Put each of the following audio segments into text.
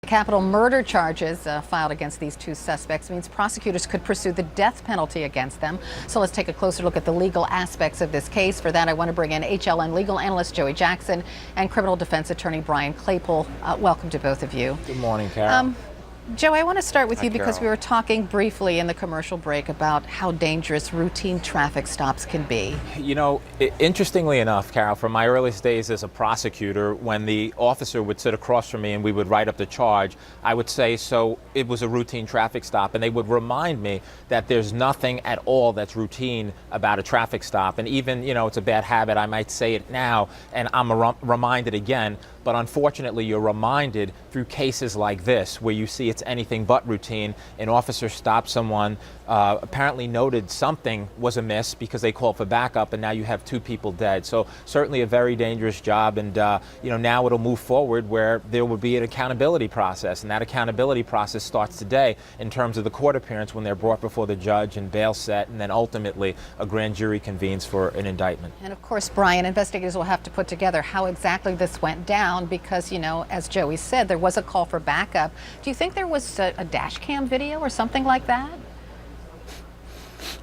Capital murder charges filed against these two suspects means prosecutors could pursue the death penalty against them. So let's take a closer look at the legal aspects of this case. For that, I want to bring in HLN legal analyst Joey Jackson and criminal defense attorney Brian Claypool. Welcome to both of you. Good morning, Carol. Joe, I want to start with you because Carol. we were talking briefly in the commercial break about how dangerous routine traffic stops can be. You know, interestingly enough, Carol, from my earliest days as a prosecutor, when the officer would sit across from me and we would write up the charge, I would say, so it was a routine traffic stop, and they would remind me that there's nothing at all that's routine about a traffic stop. And even, you know, it's a bad habit, I might say it now, and I'm reminded again. But unfortunately, you're reminded through cases like this, where you see it's anything but routine. An officer stopped someone, apparently noted something was amiss because they called for backup, and now you have two people dead. So certainly a very dangerous job, and you know, now it'll move forward where there will be an accountability process, and that accountability process starts today in terms of the court appearance when they're brought before the judge and bail set, and then ultimately a grand jury convenes for an indictment. And of course, Brian, investigators will have to put together how exactly this went down because, you know, as Joey said, there was a call for backup. Do you think there was a dash cam video or something like that?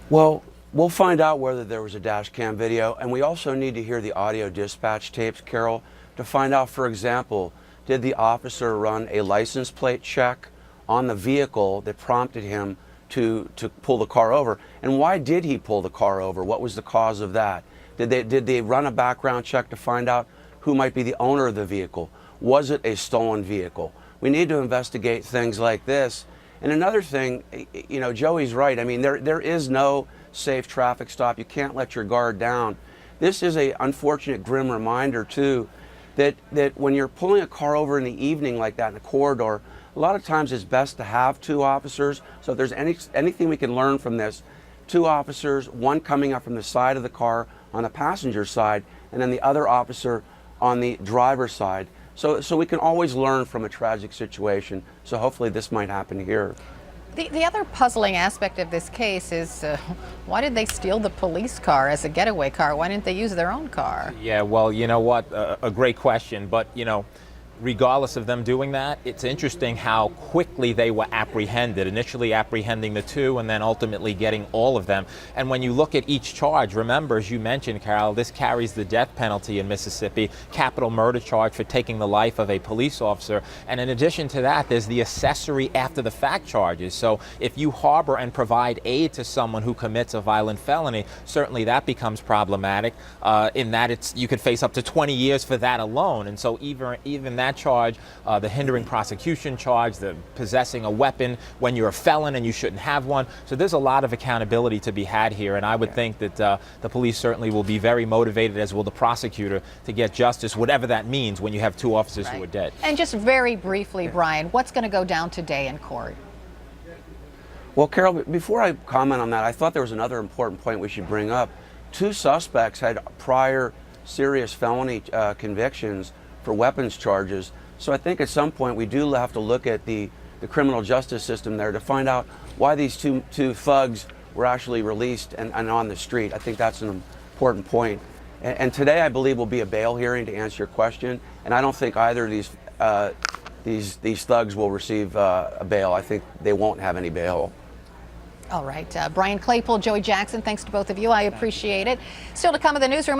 Well, we'll find out whether there was a dash cam video, and we also need to hear the audio dispatch tapes, Carol, to find out, for example, did the officer run a license plate check on the vehicle that prompted him to pull the car over? And why did he pull the car over? What was the cause of that? Did they run a background check to find out who might be the owner of the vehicle? Was it a stolen vehicle? We need to investigate things like this. And another thing, you know, Joey's right. I mean, there is no safe traffic stop. You can't let your guard down. This is an unfortunate, grim reminder, too, that when you're pulling a car over in the evening like that in a corridor, a lot of times it's best to have two officers. So if there's anything we can learn from this, two officers, one coming up from the side of the car on the passenger side, and then the other officer on the driver's side. So we can always learn from a tragic situation. So hopefully this might happen here. The other puzzling aspect of this case is why did they steal the police car as a getaway car? Why didn't they use their own car? Yeah, well, you know what, a great question, but you know, regardless of them doing that, it's interesting how quickly they were apprehended, initially apprehending the two and then ultimately getting all of them. And when you look at each charge, remember, as you mentioned, Carol, this carries the death penalty in Mississippi, capital murder charge for taking the life of a police officer. And in addition to that, there's the accessory after the fact charges. So if you harbor and provide aid to someone who commits a violent felony, certainly that becomes problematic in that you could face up to 20 years for that alone. And so even that charge, the hindering prosecution charge, the possessing a weapon when you're a felon and you shouldn't have one. So there's a lot of accountability to be had here, and I would think that the police certainly will be very motivated, as will the prosecutor, to get justice, whatever that means when you have two officers who are dead. And just very briefly, Brian, what's going to go down today in court? Well, Carol, before I comment on that, I thought there was another important point we should bring up. Two suspects had prior serious felony convictions for weapons charges. So I think at some point we do have to look at the criminal justice system there to find out why these two thugs were actually released and on the street. I think that's an important point. And today I believe will be a bail hearing to answer your question. And I don't think either of these thugs will receive a bail. I think they won't have any bail. All right, Brian Claypool, Joey Jackson, thanks to both of you. I appreciate it. Still to come in the newsroom.